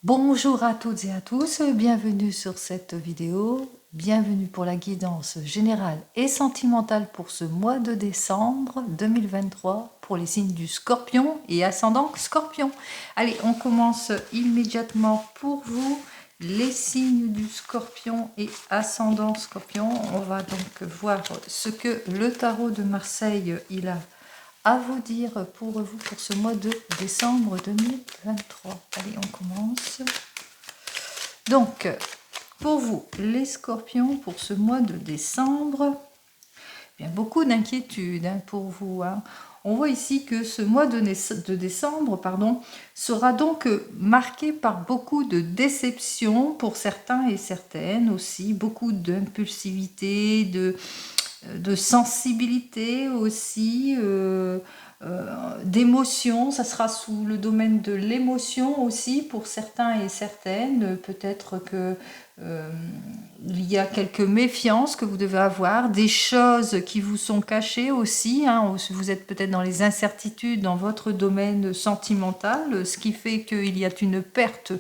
Bonjour à toutes et à tous, bienvenue sur cette vidéo, bienvenue pour la guidance générale et sentimentale pour ce mois de décembre 2023 pour les signes du Scorpion et ascendant Scorpion. Allez, on commence immédiatement pour vous, les signes du Scorpion et ascendant Scorpion. On va donc voir ce que le tarot de Marseille il a à vous dire pour vous pour ce mois de décembre 2023. Allez, on commence. Donc, pour vous, les scorpions, pour ce mois de décembre, bien, beaucoup d'inquiétudes pour vous. On voit ici que ce mois de décembre sera donc marqué par beaucoup de déceptions pour certains et certaines aussi, beaucoup d'impulsivité, de sensibilité aussi, d'émotion. Ça sera sous le domaine de l'émotion aussi pour certains et certaines. Peut-être que il y a quelques méfiances que vous devez avoir, des choses qui vous sont cachées aussi. Vous êtes peut-être dans les incertitudes dans votre domaine sentimental, ce qui fait qu'il y a une perte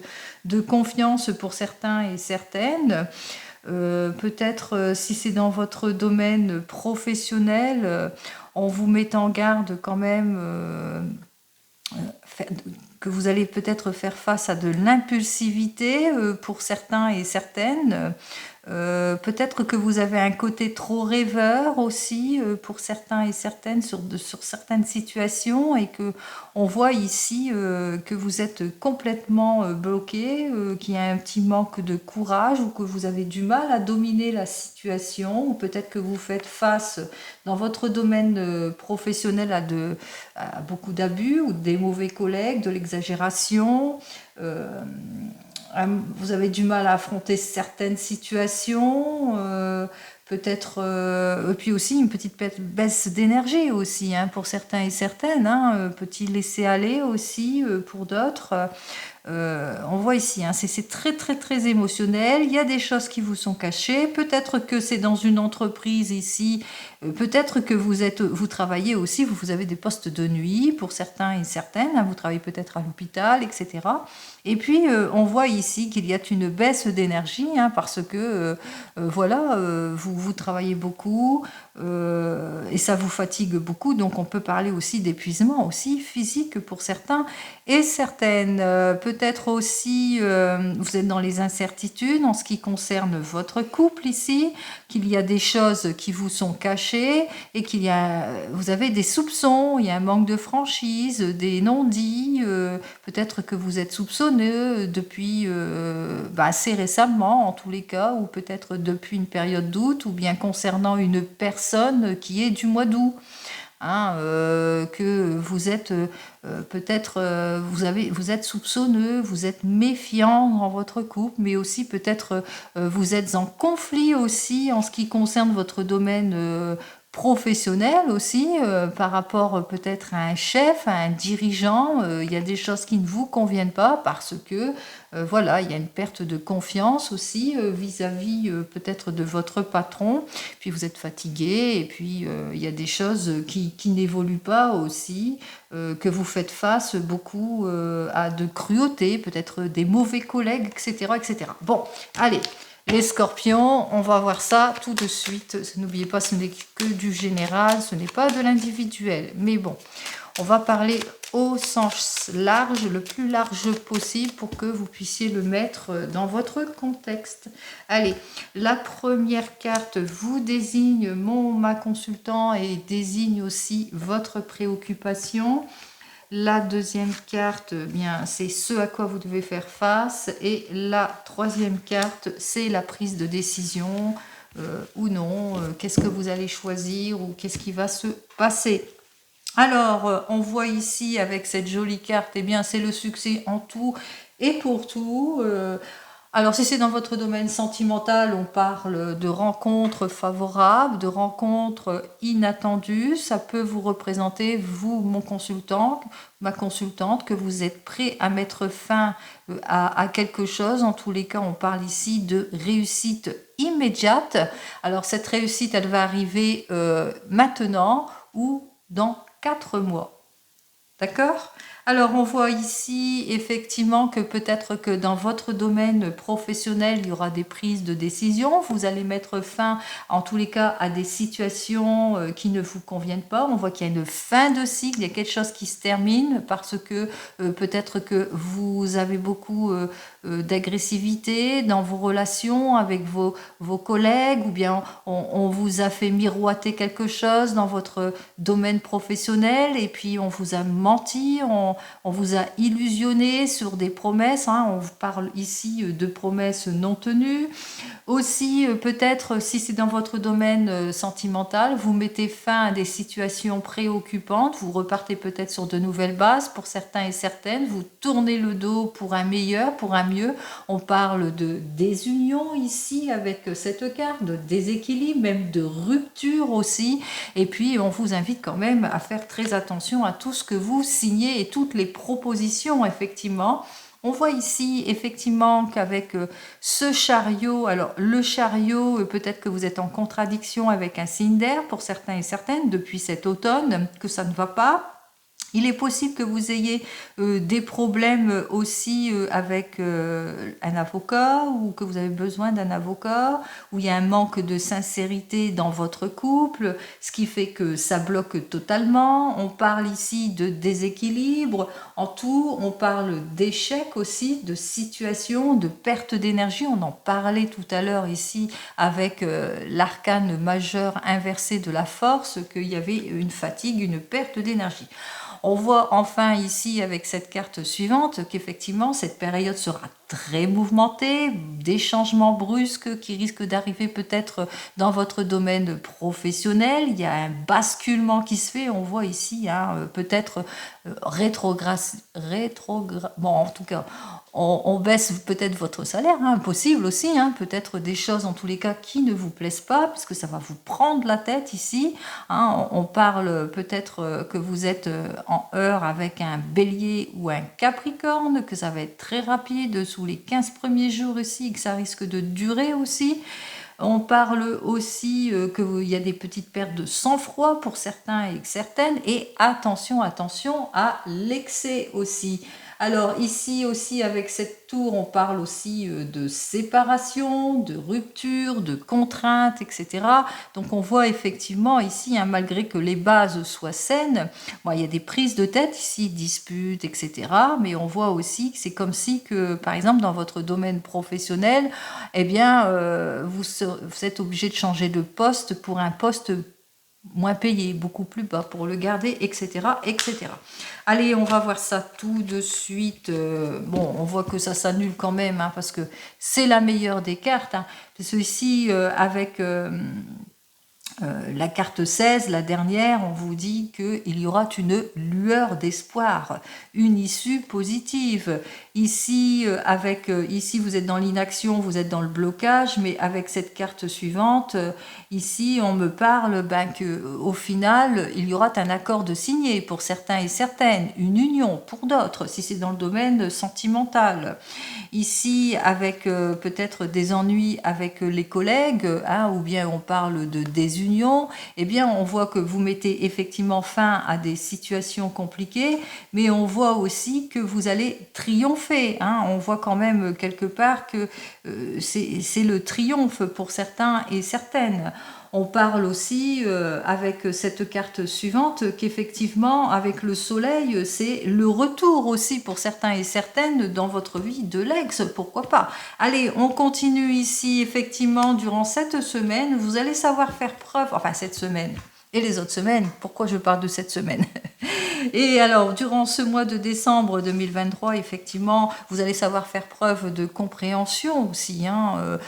de confiance pour certains et certaines. Peut-être si c'est dans votre domaine professionnel, on vous met en garde quand même que vous allez peut-être faire face à de l'impulsivité pour certains et certaines. Peut-être que vous avez un côté trop rêveur aussi pour certains et certaines sur certaines situations et que on voit ici que vous êtes complètement bloqué, qu'il y a un petit manque de courage ou que vous avez du mal à dominer la situation ou peut-être que vous faites face dans votre domaine professionnel à beaucoup d'abus ou des mauvais collègues, de l'exagération. Vous avez du mal à affronter certaines situations, peut-être, et puis aussi une petite baisse d'énergie aussi pour certains et certaines, petit laisser-aller aussi pour d'autres. On voit ici, c'est très très très émotionnel, il y a des choses qui vous sont cachées, peut-être que c'est dans une entreprise ici, peut-être que vous travaillez aussi, vous avez des postes de nuit pour certains et certaines, vous travaillez peut-être à l'hôpital, etc. Et puis on voit ici qu'il y a une baisse d'énergie parce que voilà, vous travaillez beaucoup et ça vous fatigue beaucoup, donc on peut parler aussi d'épuisement aussi physique pour certains et certaines. Peut-être aussi vous êtes dans les incertitudes en ce qui concerne votre couple ici, qu'il y a des choses qui vous sont cachées et vous avez des soupçons, il y a un manque de franchise, des non-dits, peut-être que vous êtes soupçonneux depuis assez récemment en tous les cas, ou peut-être depuis une période d'août, ou bien concernant une personne qui est du mois d'août. Que vous êtes peut-être vous êtes soupçonneux, vous êtes méfiant dans votre couple, mais aussi peut-être vous êtes en conflit aussi en ce qui concerne votre domaine professionnel aussi, par rapport peut-être à un chef, à un dirigeant. Il y a des choses qui ne vous conviennent pas parce que voilà, il y a une perte de confiance aussi vis-à-vis peut-être de votre patron, puis vous êtes fatigué, et puis il y a des choses qui n'évoluent pas aussi, que vous faites face beaucoup à de cruauté, peut-être des mauvais collègues, etc., etc. Bon, allez, les scorpions, on va voir ça tout de suite. N'oubliez pas, ce n'est que du général, ce n'est pas de l'individuel. Mais bon, on va parler au sens large, le plus large possible pour que vous puissiez le mettre dans votre contexte. Allez, la première carte vous désigne ma consultant et désigne aussi votre préoccupation. La deuxième carte, bien, c'est ce à quoi vous devez faire face. Et la troisième carte, c'est la prise de décision ou non. Qu'est-ce que vous allez choisir ou qu'est-ce qui va se passer? Alors, on voit ici avec cette jolie carte, eh bien, c'est le succès en tout et pour tout. Alors, si c'est dans votre domaine sentimental, on parle de rencontres favorables, de rencontres inattendues. Ça peut vous représenter, vous, mon consultant, ma consultante, que vous êtes prêt à mettre fin à quelque chose. En tous les cas, on parle ici de réussite immédiate. Alors, cette réussite, elle va arriver maintenant ou dans 4 mois. D'accord? Alors, on voit ici effectivement que peut-être que dans votre domaine professionnel, il y aura des prises de décision. Vous allez mettre fin, en tous les cas, à des situations qui ne vous conviennent pas. On voit qu'il y a une fin de cycle, il y a quelque chose qui se termine parce que peut-être que vous avez beaucoup d'agressivité dans vos relations avec vos collègues, ou bien on vous a fait miroiter quelque chose dans votre domaine professionnel et puis on vous a menti, on vous a illusionné sur des promesses, hein. On vous parle ici de promesses non tenues. Aussi, peut-être, si c'est dans votre domaine sentimental, vous mettez fin à des situations préoccupantes, vous repartez peut-être sur de nouvelles bases pour certains et certaines, vous tournez le dos pour un meilleur, pour un mieux. On parle de désunion ici avec cette carte, de déséquilibre, même de rupture aussi. Et puis, on vous invite quand même à faire très attention à tout ce que vous signez et toutes les propositions, effectivement. On voit ici effectivement qu'avec ce chariot, alors le chariot, peut-être que vous êtes en contradiction avec un signe d'air pour certains et certaines depuis cet automne, que ça ne va pas. Il est possible que vous ayez des problèmes aussi avec un avocat, ou que vous avez besoin d'un avocat, où il y a un manque de sincérité dans votre couple, ce qui fait que ça bloque totalement. On parle ici de déséquilibre. En tout, on parle d'échec aussi, de situation, de perte d'énergie. On en parlait tout à l'heure ici avec l'arcane majeur inversé de la force, qu'il y avait une fatigue, une perte d'énergie. On voit enfin ici avec cette carte suivante qu'effectivement cette période sera très mouvementée, des changements brusques qui risquent d'arriver peut-être dans votre domaine professionnel. Il y a un basculement qui se fait, on voit ici hein, peut-être bon en tout cas on baisse peut-être votre salaire, hein, possible aussi, hein, peut-être des choses en tous les cas qui ne vous plaisent pas, puisque ça va vous prendre la tête ici. Hein, on parle peut-être que vous êtes en heure avec un bélier ou un capricorne, que ça va être très rapide sous les 15 premiers jours ici, et que ça risque de durer aussi. On parle aussi qu'il y a des petites pertes de sang-froid pour certains et certaines, et attention, attention à l'excès aussi. Alors ici aussi avec cette tour, on parle aussi de séparation, de rupture, de contraintes, etc. Donc on voit effectivement ici, hein, malgré que les bases soient saines, bon, il y a des prises de tête ici, disputes, etc. Mais on voit aussi que c'est comme si que, par exemple, dans votre domaine professionnel, eh bien, vous êtes obligé de changer de poste pour un poste moins payé, beaucoup plus bas pour le garder, etc., etc. Allez, on va voir ça tout de suite. Bon, on voit que ça s'annule quand même, hein, parce que c'est la meilleure des cartes. Hein, parce que ici, avec la carte 16, la dernière, on vous dit qu'il y aura une lueur d'espoir, une issue positive. Ici, ici, vous êtes dans l'inaction, vous êtes dans le blocage, mais avec cette carte suivante, ici, on me parle qu'au final, il y aura un accord de signé pour certains et certaines, une union pour d'autres, si c'est dans le domaine sentimental. Ici, avec peut-être des ennuis avec les collègues, hein, ou bien on parle de désunion, eh bien on voit que vous mettez effectivement fin à des situations compliquées, mais on voit aussi que vous allez triompher. Hein. On voit quand même quelque part que c'est le triomphe pour certains et certaines. On parle aussi avec cette carte suivante qu'effectivement avec le soleil c'est le retour aussi pour certains et certaines dans votre vie de l'ex, pourquoi pas. Allez, on continue ici effectivement durant cette semaine, vous allez savoir faire preuve, enfin cette semaine et les autres semaines, pourquoi je parle de cette semaine? Et alors, durant ce mois de décembre 2023, effectivement, vous allez savoir faire preuve de compréhension aussi. Hein,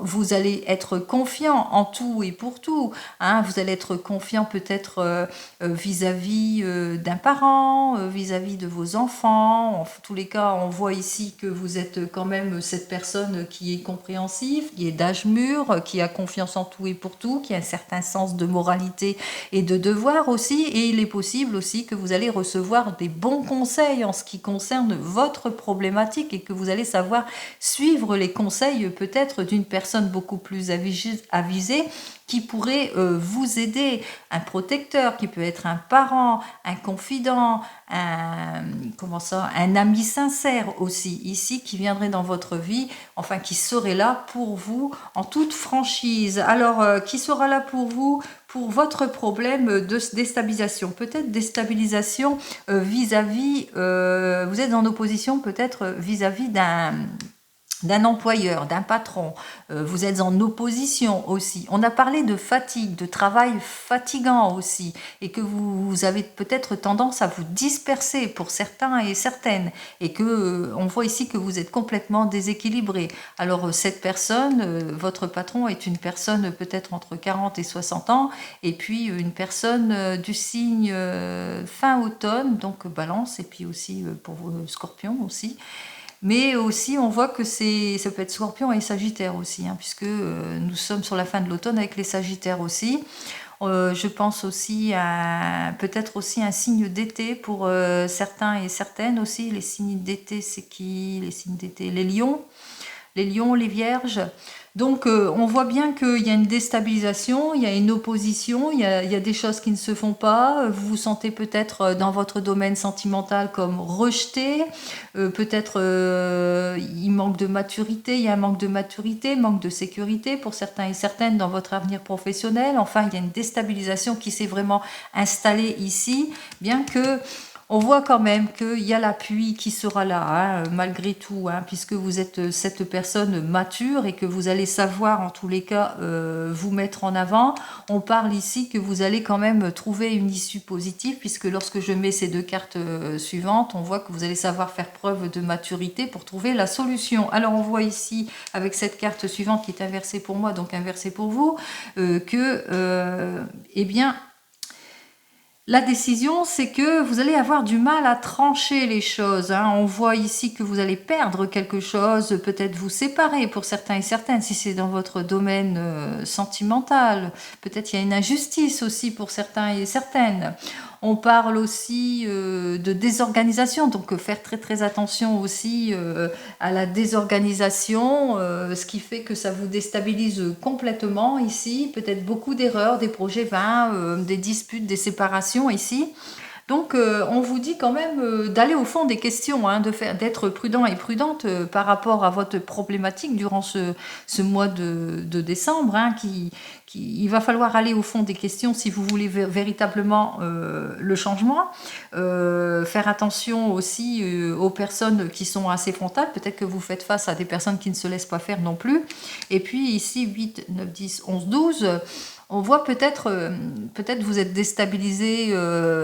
vous allez être confiant en tout et pour tout. Hein, vous allez être confiant peut-être vis-à-vis d'un parent, vis-à-vis de vos enfants. En tous les cas, on voit ici que vous êtes quand même cette personne qui est compréhensive, qui est d'âge mûr, qui a confiance en tout et pour tout, qui a un certain sens de moralité et de devoir aussi. Et il est possible aussi que vous allez recevoir des bons conseils en ce qui concerne votre problématique et que vous allez savoir suivre les conseils peut-être d'une personne beaucoup plus avisée qui pourrait vous aider, un protecteur qui peut être un parent, un confident, un ami sincère aussi, ici, qui viendrait dans votre vie, enfin, qui serait là pour vous en toute franchise. Alors, qui sera là pour vous pour votre problème de déstabilisation, peut-être déstabilisation vis-à-vis, vous êtes en opposition peut-être vis-à-vis d'un employeur, d'un patron, vous êtes en opposition aussi. On a parlé de fatigue, de travail fatigant aussi, et que vous avez peut-être tendance à vous disperser pour certains et certaines, et que on voit ici que vous êtes complètement déséquilibré. Alors cette personne, votre patron est une personne peut-être entre 40 et 60 ans, et puis une personne du signe fin automne, donc balance, et puis aussi pour vos scorpions aussi. Mais aussi, on voit que ça peut être Scorpion et Sagittaire aussi, hein, puisque nous sommes sur la fin de l'automne avec les Sagittaires aussi. Je pense aussi à peut-être aussi un signe d'été pour certains et certaines aussi. Les signes d'été, c'est qui? Les signes d'été, les lions, les vierges. Donc on voit bien qu'il y a une déstabilisation, il y a une opposition, il y a des choses qui ne se font pas. Vous vous sentez peut-être dans votre domaine sentimental comme rejeté. Peut-être il manque de maturité, il y a un manque de maturité, manque de sécurité pour certains et certaines dans votre avenir professionnel. Enfin, il y a une déstabilisation qui s'est vraiment installée ici, bien que on voit quand même qu'il y a l'appui qui sera là, hein, malgré tout, hein, puisque vous êtes cette personne mature et que vous allez savoir en tous les cas vous mettre en avant. On parle ici que vous allez quand même trouver une issue positive, puisque lorsque je mets ces deux cartes suivantes, on voit que vous allez savoir faire preuve de maturité pour trouver la solution. Alors on voit ici, avec cette carte suivante qui est inversée pour moi, donc inversée pour vous, eh bien, la décision, c'est que vous allez avoir du mal à trancher les choses, hein. On voit ici que vous allez perdre quelque chose, peut-être vous séparer pour certains et certaines, si c'est dans votre domaine sentimental. Peut-être il y a une injustice aussi pour certains et certaines. On parle aussi de désorganisation, donc faire très très attention aussi à la désorganisation, ce qui fait que ça vous déstabilise complètement ici. Peut-être beaucoup d'erreurs, des projets vains, des disputes, des séparations ici. Donc, on vous dit quand même d'aller au fond des questions, hein, d'être prudent et prudente par rapport à votre problématique durant ce mois de décembre, hein, il va falloir aller au fond des questions si vous voulez véritablement le changement. Faire attention aussi aux personnes qui sont assez frontales. Peut-être que vous faites face à des personnes qui ne se laissent pas faire non plus. Et puis ici, 8, 9, 10, 11, 12... on voit peut-être vous êtes déstabilisé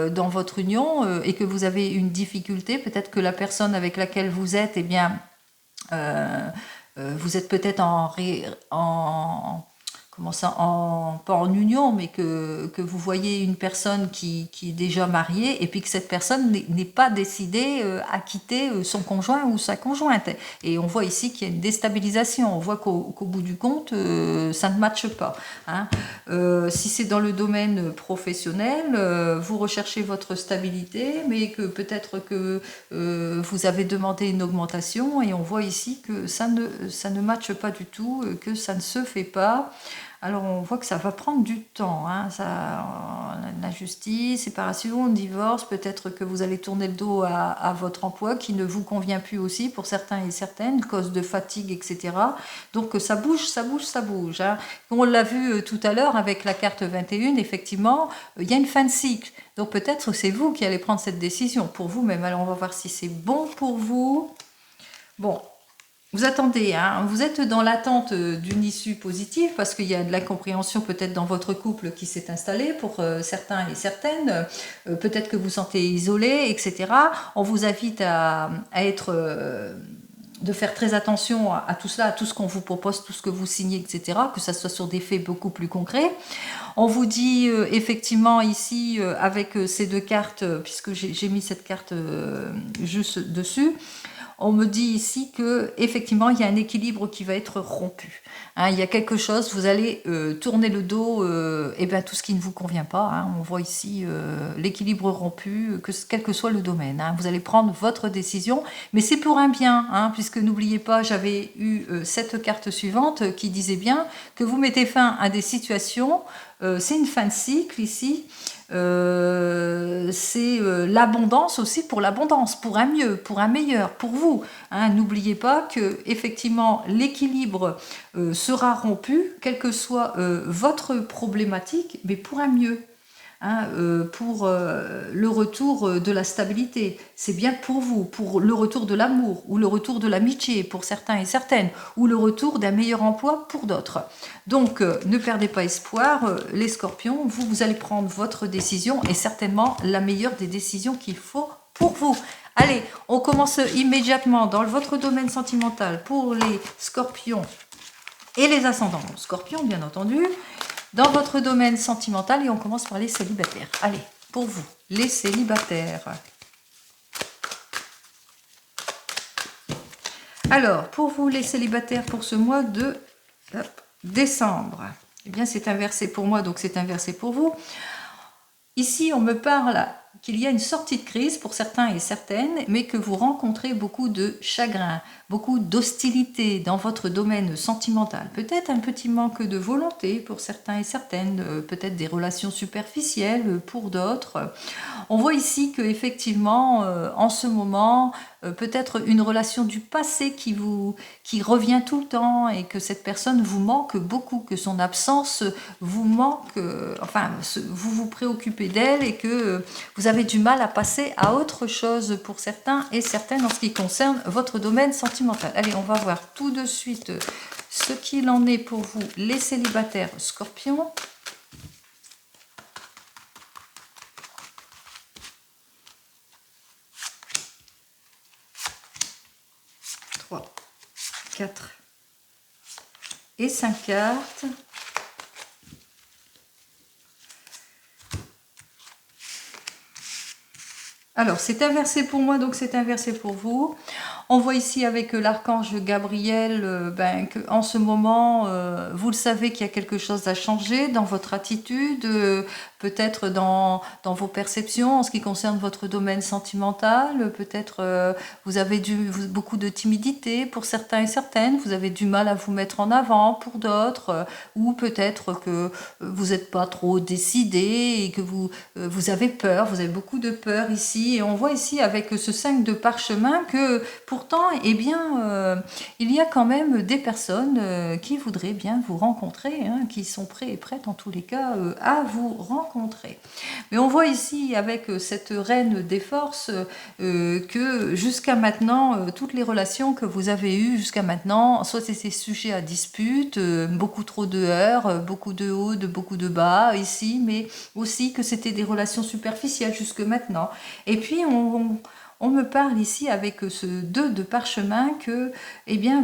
dans votre union et que vous avez une difficulté. Peut-être que la personne avec laquelle vous êtes, eh bien, vous êtes peut-être pas en union, mais que vous voyez une personne qui est déjà mariée et puis que cette personne n'est pas décidée à quitter son conjoint ou sa conjointe. Et on voit ici qu'il y a une déstabilisation. On voit qu'au bout du compte, ça ne matche pas, hein. Si c'est dans le domaine professionnel, vous recherchez votre stabilité, mais que peut-être que vous avez demandé une augmentation et on voit ici que ça ne matche pas du tout, que ça ne se fait pas. Alors on voit que ça va prendre du temps, hein. La justice, séparation, divorce, peut-être que vous allez tourner le dos à votre emploi qui ne vous convient plus aussi pour certains et certaines, cause de fatigue, etc. Donc ça bouge, ça bouge, ça bouge, hein. Comme on l'a vu tout à l'heure avec la carte 21, effectivement, il y a une fin de cycle. Donc peut-être c'est vous qui allez prendre cette décision pour vous-même. Alors on va voir si c'est bon pour vous. Bon. Vous attendez, hein, vous êtes dans l'attente d'une issue positive parce qu'il y a de l'incompréhension peut-être dans votre couple qui s'est installé pour certains et certaines. Peut-être que vous sentez isolé, etc. On vous invite à être, de faire très attention à tout cela, à tout ce qu'on vous propose, tout ce que vous signez, etc. Que ça soit sur des faits beaucoup plus concrets. On vous dit effectivement ici avec ces deux cartes, puisque j'ai mis cette carte juste dessus. On me dit ici que effectivement il y a un équilibre qui va être rompu, hein, il y a quelque chose, vous allez tourner le dos et bien tout ce qui ne vous convient pas, hein. On voit ici l'équilibre rompu, quel que soit le domaine, hein. Vous allez prendre votre décision, mais c'est pour un bien, hein, puisque n'oubliez pas, j'avais eu cette carte suivante qui disait bien que vous mettez fin à des situations c'est une fin de cycle ici. C'est l'abondance aussi, pour l'abondance, pour un mieux, pour un meilleur, pour vous. Hein. N'oubliez pas que effectivement l'équilibre sera rompu, quelle que soit votre problématique, mais pour un mieux. Hein, pour le retour de la stabilité. C'est bien pour vous, pour le retour de l'amour, ou le retour de l'amitié pour certains et certaines, ou le retour d'un meilleur emploi pour d'autres. Donc, ne perdez pas espoir, les scorpions, vous allez prendre votre décision, et certainement la meilleure des décisions qu'il faut pour vous. Allez, on commence immédiatement dans votre domaine sentimental pour les scorpions et les ascendants scorpions, bien entendu. Dans votre domaine sentimental, et on commence par les célibataires. Allez, pour vous, les célibataires. Alors, pour vous, les célibataires, pour ce mois de décembre, eh bien, c'est inversé pour moi, donc c'est inversé pour vous. Ici, on me parle qu'il y a une sortie de crise pour certains et certaines, mais que vous rencontrez beaucoup de chagrin, beaucoup d'hostilité dans votre domaine sentimental. Peut-être un petit manque de volonté pour certains et certaines, peut-être des relations superficielles pour d'autres. On voit ici que effectivement, en ce moment, peut-être une relation du passé qui revient tout le temps et que cette personne vous manque beaucoup, que son absence vous manque, enfin, vous vous préoccupez d'elle et que vous avez du mal à passer à autre chose pour certains et certaines en ce qui concerne votre domaine sentimental. Allez, on va voir tout de suite ce qu'il en est pour vous, les célibataires scorpions. 3, 4 et 5 cartes. Alors, c'est inversé pour moi, donc c'est inversé pour vous. On voit ici avec l'archange Gabriel qu'en ce moment, vous le savez qu'il y a quelque chose à changer dans votre attitude, peut-être dans vos perceptions en ce qui concerne votre domaine sentimental. Peut-être vous avez beaucoup de timidité pour certains et certaines, vous avez du mal à vous mettre en avant pour d'autres, ou peut-être que vous n'êtes pas trop décidé et que vous avez peur, vous avez beaucoup de peur ici. Et on voit ici avec ce 5 de parchemin que pourtant, eh bien, il y a quand même des personnes qui voudraient bien vous rencontrer, hein, qui sont prêts et prêtes en tous les cas à vous rencontrer. Mais on voit ici avec cette reine des forces que jusqu'à maintenant, toutes les relations que vous avez eues jusqu'à maintenant, soit c'est sujet à dispute, beaucoup trop de heurts, beaucoup de hauts, beaucoup de bas ici, mais aussi que c'était des relations superficielles jusque maintenant. Et puis on me parle ici avec ce 2 de parchemin que, eh bien,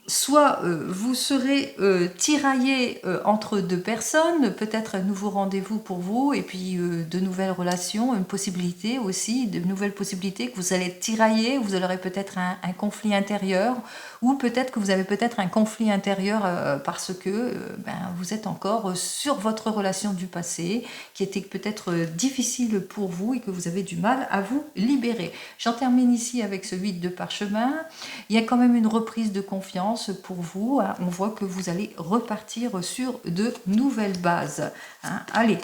soit vous serez tiraillé entre deux personnes, peut-être un nouveau rendez-vous pour vous, et puis de nouvelles relations, une possibilité aussi, de nouvelles possibilités que vous allez être tiraillé, vous aurez peut-être un conflit intérieur, ou peut-être que vous avez peut-être un conflit intérieur parce que vous êtes encore sur votre relation du passé, qui était peut-être difficile pour vous et que vous avez du mal à vous libérer. J'en termine ici avec ce 8 de parchemin. Il y a quand même une reprise de confiance pour vous. Hein. On voit que vous allez repartir sur de nouvelles bases. Hein. Allez.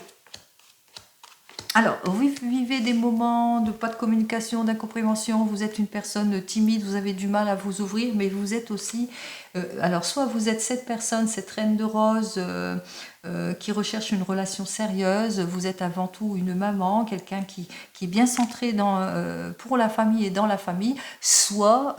Alors, vous vivez des moments de pas de communication, d'incompréhension, vous êtes une personne timide, vous avez du mal à vous ouvrir, mais vous êtes aussi... alors, soit vous êtes cette personne, cette reine de rose qui recherche une relation sérieuse, vous êtes avant tout une maman, quelqu'un qui est bien centré pour la famille et dans la famille, soit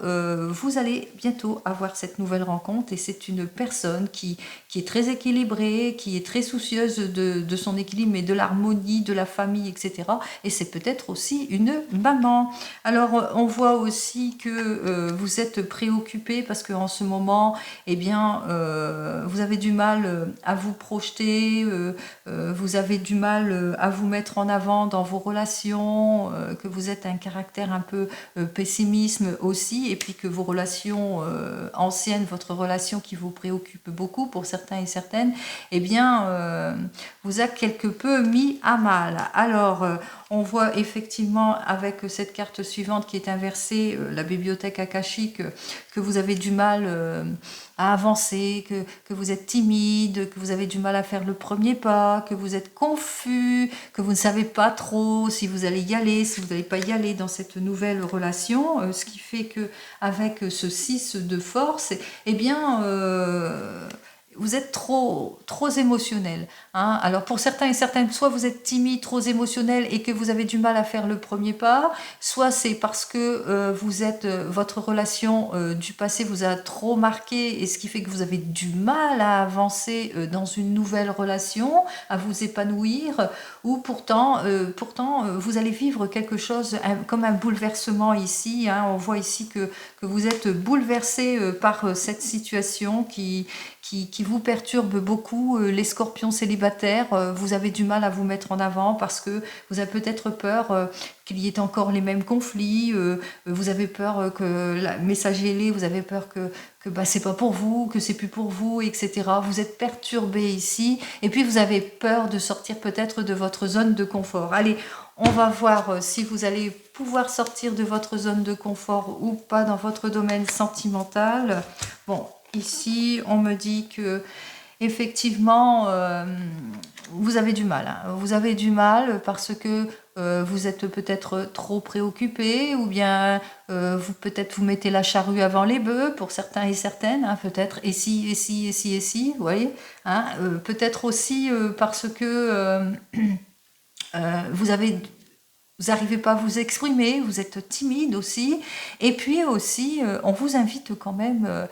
vous allez bientôt avoir cette nouvelle rencontre et c'est une personne qui est très équilibrée, qui est très soucieuse de son équilibre, mais de l'harmonie, de la famille, etc. Et c'est peut-être aussi une maman. Alors, on voit aussi que vous êtes préoccupé parce qu'en ce moment, eh bien, vous avez du mal à vous projeter, vous avez du mal à vous mettre en avant dans vos relations, que vous êtes un caractère un peu pessimisme aussi, et puis que vos relations anciennes, votre relation qui vous préoccupe beaucoup pour certains et certaines, eh bien, vous a quelque peu mis à mal. Alors, on voit effectivement avec cette carte suivante qui est inversée, la bibliothèque akashique, que vous avez du mal à avancer, que vous êtes timide, que vous avez du mal à faire le premier pas, que vous êtes confus, que vous ne savez pas trop si vous allez y aller, si vous n'allez pas y aller dans cette nouvelle relation, ce qui fait que avec ce 6 de force, eh bien, vous êtes trop émotionnel. Hein. Alors pour certains et certaines, soit vous êtes timide, trop émotionnel et que vous avez du mal à faire le premier pas, soit c'est parce que votre relation du passé vous a trop marqué et ce qui fait que vous avez du mal à avancer dans une nouvelle relation, à vous épanouir, ou pourtant vous allez vivre quelque chose comme un bouleversement ici. Hein. On voit ici que vous êtes bouleversé par cette situation qui vous perturbe beaucoup. Les scorpions célibataires, vous avez du mal à vous mettre en avant parce que vous avez peut-être peur qu'il y ait encore les mêmes conflits, vous avez peur que la message ailé, vous avez peur que c'est pas pour vous, que c'est plus pour vous, etc. Vous êtes perturbé ici, et puis vous avez peur de sortir peut-être de votre zone de confort. Allez, on va voir si vous allez pouvoir sortir de votre zone de confort ou pas dans votre domaine sentimental. Bon, ici, on me dit que effectivement, vous avez du mal. Hein. Vous avez du mal parce que vous êtes peut-être trop préoccupé, ou bien vous mettez la charrue avant les bœufs pour certains et certaines, hein, peut-être et si, vous voyez. Hein, peut-être aussi parce que vous n'arrivez pas à vous exprimer, vous êtes timide aussi, et puis aussi, on vous invite quand même,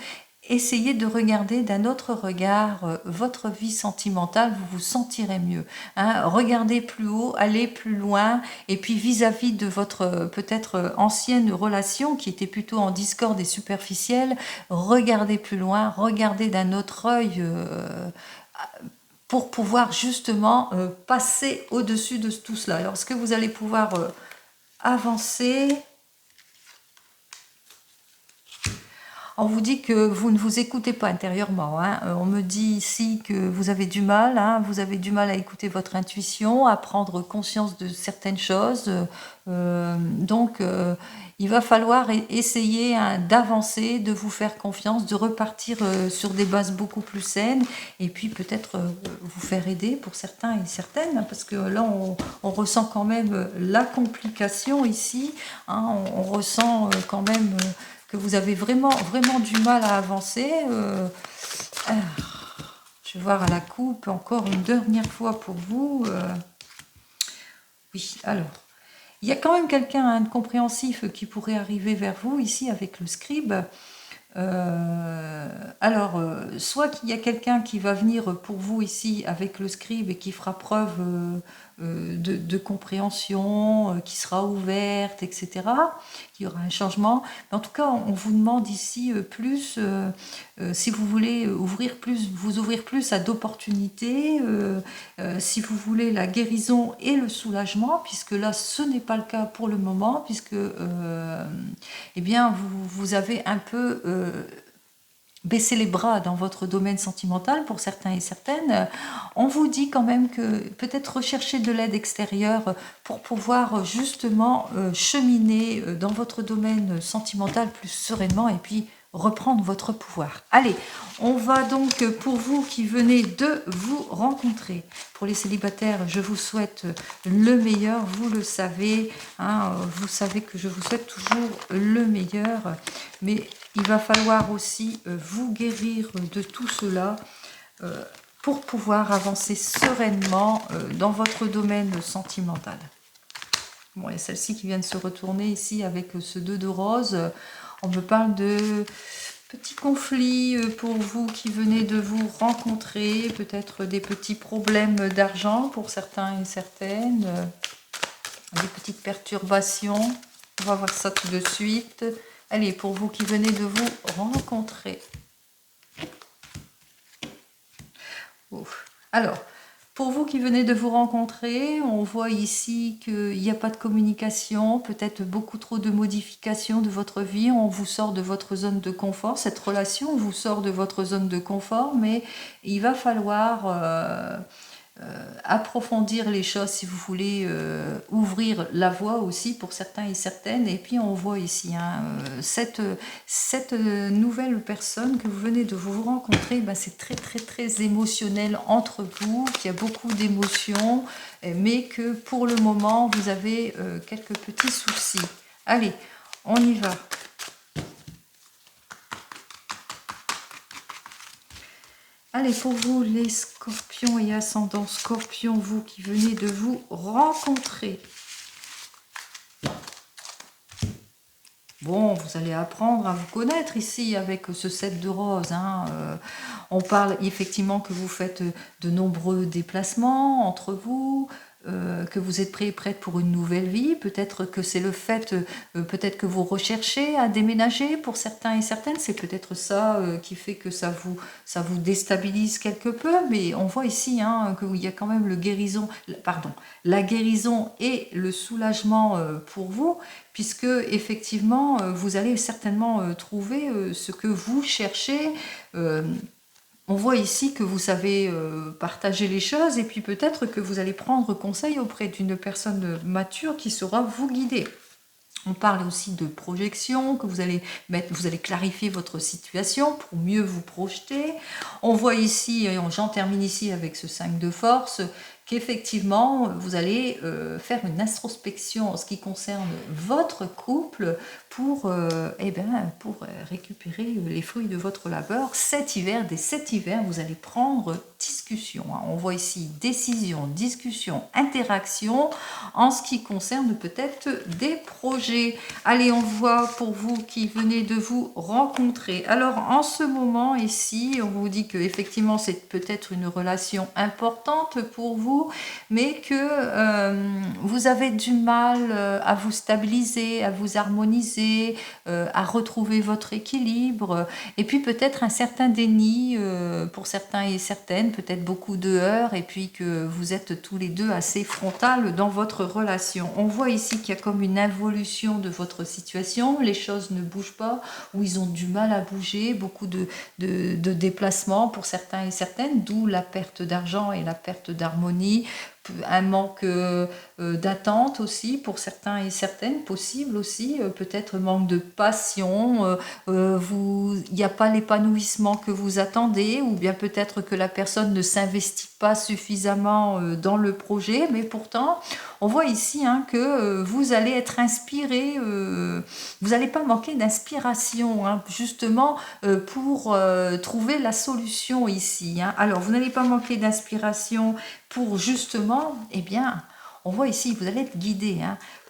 essayez de regarder d'un autre regard votre vie sentimentale, vous vous sentirez mieux. Hein. Regardez plus haut, allez plus loin, et puis vis-à-vis de votre peut-être ancienne relation qui était plutôt en discorde et superficielle, regardez plus loin, regardez d'un autre œil. Pour pouvoir justement passer au-dessus de tout cela. Alors, est-ce que vous allez pouvoir avancer? On vous dit que vous ne vous écoutez pas intérieurement. Hein. On me dit ici que vous avez du mal, hein, vous avez du mal à écouter votre intuition, à prendre conscience de certaines choses. Donc, il va falloir essayer d'avancer, de vous faire confiance, de repartir sur des bases beaucoup plus saines, et puis peut-être vous faire aider pour certains et certaines, hein, parce que là, on ressent quand même la complication ici. Hein, on ressent quand même... que vous avez vraiment du mal à avancer. Je vais voir à la coupe encore une dernière fois pour vous. Oui, alors, il y a quand même quelqu'un de compréhensif qui pourrait arriver vers vous ici avec le scribe. Soit qu'il y a quelqu'un qui va venir pour vous ici avec le scribe et qui fera preuve de compréhension, qui sera ouverte, etc. Il y aura un changement. Mais en tout cas, on vous demande ici plus, si vous voulez vous ouvrir plus à d'opportunités, si vous voulez la guérison et le soulagement, puisque là, ce n'est pas le cas pour le moment, puisque eh bien, vous avez un peu baissé les bras dans votre domaine sentimental pour certains et certaines. On vous dit quand même que peut-être rechercher de l'aide extérieure pour pouvoir justement cheminer dans votre domaine sentimental plus sereinement et puis reprendre votre pouvoir. Allez, on va donc, pour vous qui venez de vous rencontrer, pour les célibataires, je vous souhaite le meilleur, vous le savez, hein, vous savez que je vous souhaite toujours le meilleur, mais il va falloir aussi vous guérir de tout cela pour pouvoir avancer sereinement dans votre domaine sentimental. Bon, il y a celle-ci qui vient de se retourner ici avec ce 2 de rose. On me parle de petits conflits pour vous qui venez de vous rencontrer, peut-être des petits problèmes d'argent pour certains et certaines, des petites perturbations. On va voir ça tout de suite. Allez, pour vous qui venez de vous rencontrer. Ouf. Alors, pour vous qui venez de vous rencontrer, on voit ici qu'il n'y a pas de communication, peut-être beaucoup trop de modifications de votre vie, on vous sort de votre zone de confort, cette relation vous sort de votre zone de confort, mais il va falloir approfondir les choses si vous voulez ouvrir la voie aussi pour certains et certaines. Et puis on voit ici cette nouvelle personne que vous venez de vous rencontrer, c'est très très très émotionnel entre vous, qu'il y a beaucoup d'émotions, mais que pour le moment vous avez quelques petits soucis. Allez, on y va. Allez, pour vous, les scorpions et ascendants scorpions, vous qui venez de vous rencontrer. Bon, vous allez apprendre à vous connaître ici avec ce 7 de rose. On parle effectivement que vous faites de nombreux déplacements entre vous, que vous êtes prêt et prête pour une nouvelle vie. Peut-être que c'est le fait, peut-être que vous recherchez à déménager pour certains et certaines. C'est peut-être ça qui fait que ça vous déstabilise quelque peu. Mais on voit ici qu'il y a quand même la guérison et le soulagement pour vous, puisque effectivement, vous allez certainement trouver ce que vous cherchez. On voit ici que vous savez partager les choses et puis peut-être que vous allez prendre conseil auprès d'une personne mature qui saura vous guider. On parle aussi de projection, que vous allez clarifier votre situation pour mieux vous projeter. On voit ici, et j'en termine ici avec ce 5 de force, qu'effectivement, vous allez faire une introspection en ce qui concerne votre couple pour récupérer les fruits de votre labeur. Dès cet hiver, vous allez prendre discussion. On voit ici décision, discussion, interaction en ce qui concerne peut-être des projets. Allez, on voit pour vous qui venez de vous rencontrer. Alors, en ce moment ici, on vous dit que effectivement c'est peut-être une relation importante pour vous, mais que vous avez du mal à vous stabiliser, à vous harmoniser, à retrouver votre équilibre, et puis peut-être un certain déni pour certains et certaines, peut-être beaucoup de heurts, et puis que vous êtes tous les deux assez frontal dans votre relation. On voit ici qu'il y a comme une involution de votre situation, les choses ne bougent pas, ou ils ont du mal à bouger, beaucoup de déplacements pour certains et certaines, d'où la perte d'argent et la perte d'harmonie, un manque d'attente aussi pour certains et certaines, possible aussi, peut-être manque de passion, il n'y a pas l'épanouissement que vous attendez, ou bien peut-être que la personne ne s'investit pas suffisamment dans le projet, mais pourtant on voit ici que vous allez être inspiré, vous n'allez pas manquer d'inspiration justement pour trouver la solution ici. Alors vous n'allez pas manquer d'inspiration pour justement, on voit ici, vous allez être guidé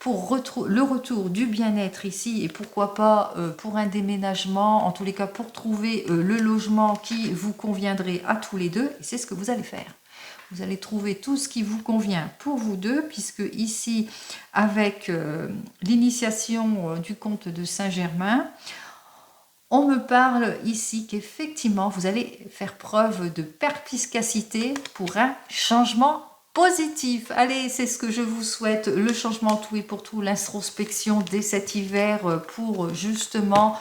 pour le retour du bien-être ici, et pourquoi pas pour un déménagement, en tous les cas pour trouver le logement qui vous conviendrait à tous les deux, et c'est ce que vous allez faire. Vous allez trouver tout ce qui vous convient pour vous deux, puisque ici, avec l'initiation du comte de Saint-Germain, on me parle ici qu'effectivement, vous allez faire preuve de perspicacité pour un changement positif. Allez, c'est ce que je vous souhaite, le changement tout et pour tout, l'introspection dès cet hiver pour justement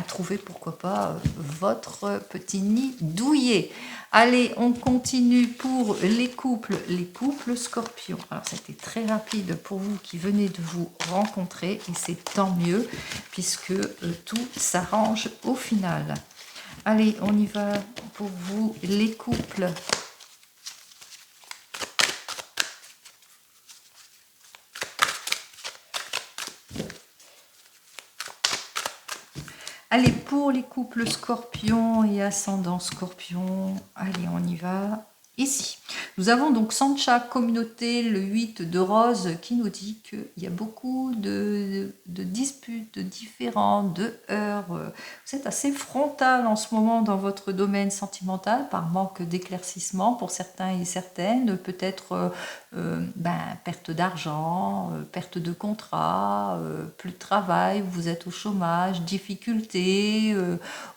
trouver, pourquoi pas, votre petit nid douillet. Allez, on continue pour les couples scorpions. Alors, c'était très rapide pour vous qui venez de vous rencontrer, et c'est tant mieux, puisque tout s'arrange au final. Allez, on y va pour vous, les couples. Allez, pour les couples scorpions et ascendant scorpion, allez, on y va. Ici, nous avons donc Sancha Communauté, le 8 de rose, qui nous dit qu'il y a beaucoup de disputes, de différends, de heurts. Vous êtes assez frontal en ce moment dans votre domaine sentimental, par manque d'éclaircissement pour certains et certaines, peut-être perte d'argent, perte de contrat, plus de travail, vous êtes au chômage, difficultés,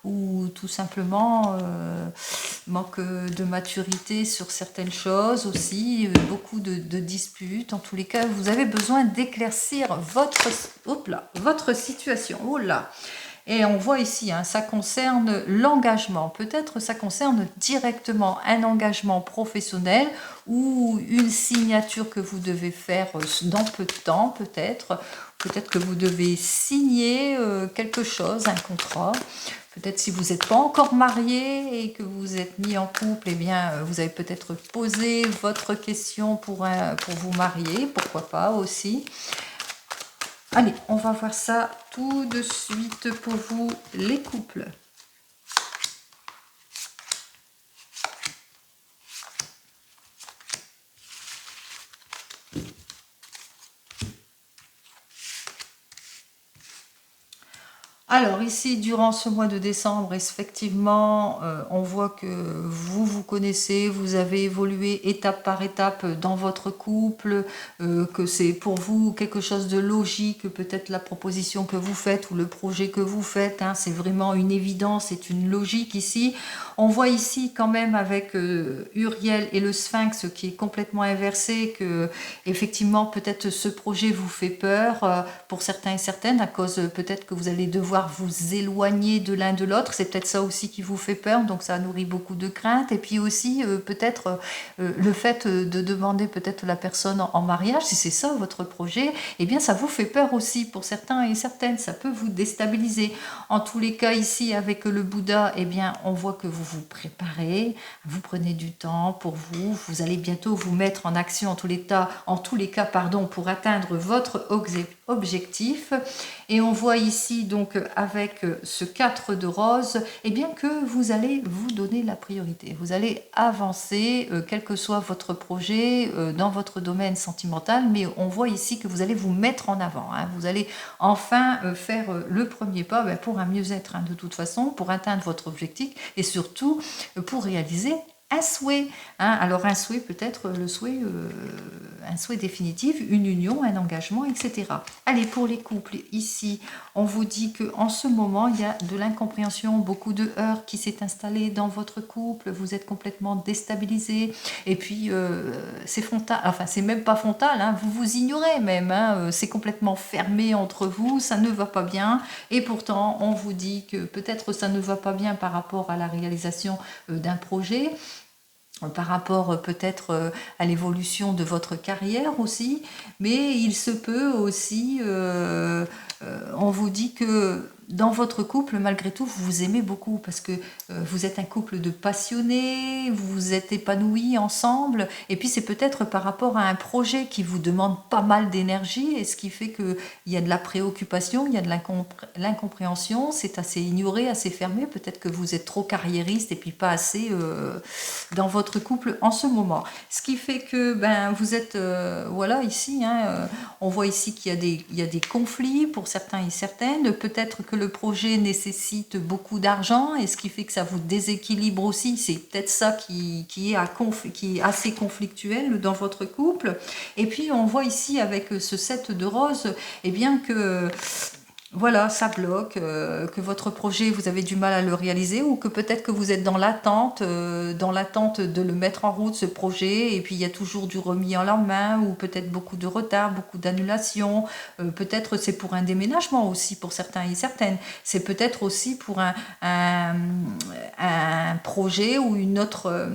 ou tout simplement manque de maturité sur certaines choses aussi, beaucoup de disputes. En tous les cas, vous avez besoin d'éclaircir votre situation. Oh là! Et on voit ici, hein, ça concerne l'engagement. Peut-être ça concerne directement un engagement professionnel ou une signature que vous devez faire dans peu de temps, peut-être. Peut-être que vous devez signer quelque chose, un contrat. Peut-être si vous n'êtes pas encore marié et que vous êtes mis en couple, eh bien, vous avez peut-être posé votre question pour vous marier, pourquoi pas aussi. Allez, on va voir ça tout de suite pour vous, les couples. Alors ici, durant ce mois de décembre, effectivement, on voit que vous vous connaissez, vous avez évolué étape par étape dans votre couple, que c'est pour vous quelque chose de logique, peut-être la proposition que vous faites ou le projet que vous faites, hein, c'est vraiment une évidence, c'est une logique ici. On voit ici quand même avec Uriel et le Sphinx qui est complètement inversé, que effectivement peut-être ce projet vous fait peur pour certains et certaines, à cause peut-être que vous allez devoir vous éloigner de l'un de l'autre, c'est peut-être ça aussi qui vous fait peur, donc ça nourrit beaucoup de craintes. Et puis aussi peut-être le fait de demander peut-être la personne en mariage, si c'est ça votre projet, eh bien ça vous fait peur aussi pour certains et certaines, ça peut vous déstabiliser. En tous les cas ici avec le Bouddha, eh bien on voit que vous vous préparez, vous prenez du temps pour vous, vous allez bientôt vous mettre en action en tous les cas pardon, pour atteindre votre objectif. Et on voit ici donc avec ce 4 de rose, eh bien que vous allez vous donner la priorité. Vous allez avancer, quel que soit votre projet, dans votre domaine sentimental, mais on voit ici que vous allez vous mettre en avant. Hein. Vous allez enfin faire le premier pas pour un mieux-être, hein, de toute façon, pour atteindre votre objectif et surtout pour réaliser un souhait. Hein. Alors un souhait peut-être le souhait, un souhait définitif, une union, un engagement, etc. Allez, pour les couples, ici, on vous dit qu'en ce moment, il y a de l'incompréhension, beaucoup de heurts qui s'est installé dans votre couple, vous êtes complètement déstabilisé, et puis c'est frontal, enfin c'est même pas frontal, hein, vous vous ignorez même, hein, c'est complètement fermé entre vous, ça ne va pas bien, et pourtant on vous dit que peut-être ça ne va pas bien par rapport à la réalisation d'un projet, par rapport peut-être à l'évolution de votre carrière aussi, mais il se peut aussi, on vous dit que dans votre couple, malgré tout, vous vous aimez beaucoup parce que vous êtes un couple de passionnés, vous vous êtes épanouis ensemble, et puis c'est peut-être par rapport à un projet qui vous demande pas mal d'énergie, et ce qui fait qu'il y a de la préoccupation, il y a de l'incompréhension, c'est assez ignoré, assez fermé, peut-être que vous êtes trop carriériste et puis pas assez dans votre couple en ce moment. Ce qui fait que vous êtes, voilà, ici, hein, on voit ici qu'il y a des conflits pour certains et certaines, peut-être que le projet nécessite beaucoup d'argent, et ce qui fait que ça vous déséquilibre aussi, c'est peut-être ça qui est assez conflictuel dans votre couple. Et puis on voit ici avec ce 7 de rose, eh bien que voilà, ça bloque, que votre projet, vous avez du mal à le réaliser, ou que peut-être que vous êtes dans l'attente de le mettre en route, ce projet, et puis il y a toujours du remis en lendemain, ou peut-être beaucoup de retard, beaucoup d'annulations, peut-être c'est pour un déménagement aussi pour certains et certaines, c'est peut-être aussi pour un, un projet ou une autre,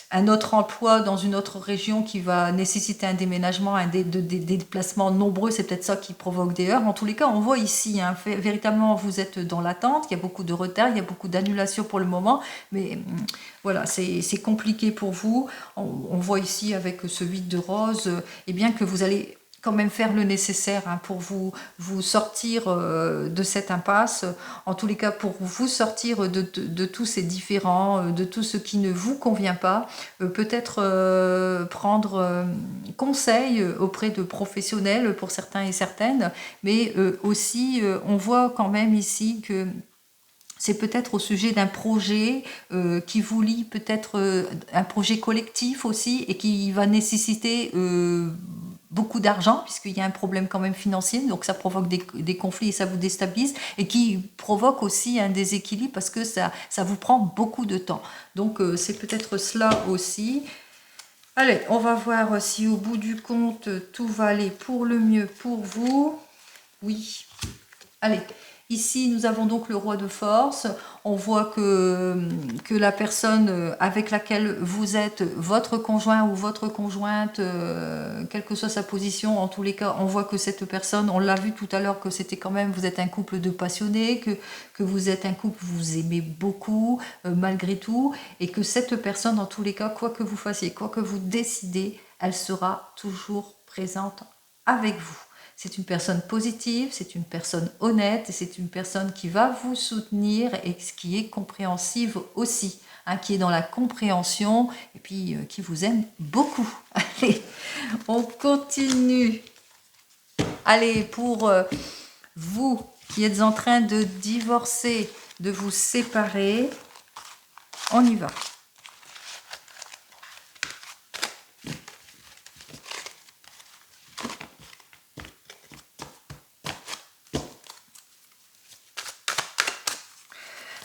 un autre emploi dans une autre région qui va nécessiter un déménagement, des déplacements nombreux, c'est peut-être ça qui provoque des heurts. En tous les cas, on voit ici, hein, véritablement, vous êtes dans l'attente, il y a beaucoup de retard, il y a beaucoup d'annulations pour le moment, mais voilà, c'est compliqué pour vous. On voit ici avec ce 8 de rose, eh bien que vous allez quand même faire le nécessaire, hein, pour vous sortir de cette impasse, en tous les cas pour vous sortir de tous ces différends, de tout ce qui ne vous convient pas, peut-être prendre conseil auprès de professionnels pour certains et certaines, mais aussi on voit quand même ici que c'est peut-être au sujet d'un projet qui vous lie, peut-être un projet collectif aussi, et qui va nécessiter beaucoup d'argent, puisqu'il y a un problème quand même financier, donc ça provoque des conflits et ça vous déstabilise, et qui provoque aussi un déséquilibre parce que ça vous prend beaucoup de temps. Donc c'est peut-être cela aussi. Allez, on va voir si au bout du compte, tout va aller pour le mieux pour vous. Oui. Allez. Ici, nous avons donc le roi de force. On voit que la personne avec laquelle vous êtes, votre conjoint ou votre conjointe, quelle que soit sa position, en tous les cas, on voit que cette personne, on l'a vu tout à l'heure, que c'était quand même, vous êtes un couple de passionnés, que vous êtes un couple, vous aimez beaucoup, malgré tout, et que cette personne, en tous les cas, quoi que vous fassiez, quoi que vous décidez, elle sera toujours présente avec vous. C'est une personne positive, c'est une personne honnête, et c'est une personne qui va vous soutenir et qui est compréhensive aussi, hein, qui est dans la compréhension et puis qui vous aime beaucoup. Allez, on continue. Allez, pour vous qui êtes en train de divorcer, de vous séparer, on y va.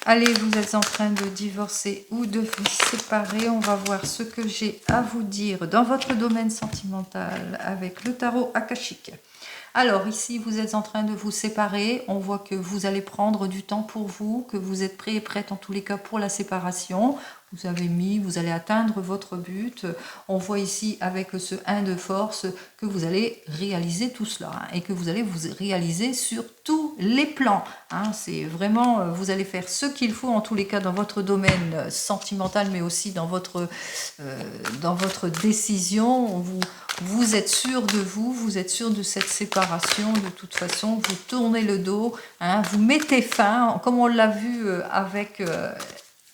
Allez, vous êtes en train de divorcer ou de vous séparer. On va voir ce que j'ai à vous dire dans votre domaine sentimental avec le tarot akashique. Alors ici, vous êtes en train de vous séparer. On voit que vous allez prendre du temps pour vous, que vous êtes prêt et prête en tous les cas pour la séparation. Vous allez atteindre votre but. On voit ici avec ce 1 de force que vous allez réaliser tout cela, hein, et que vous allez vous réaliser sur tous les plans. Hein. C'est vraiment, vous allez faire ce qu'il faut en tous les cas dans votre domaine sentimental, mais aussi dans votre décision. Vous êtes sûr de vous, vous êtes sûr de cette séparation. De toute façon, vous tournez le dos, hein, vous mettez fin, comme on l'a vu avec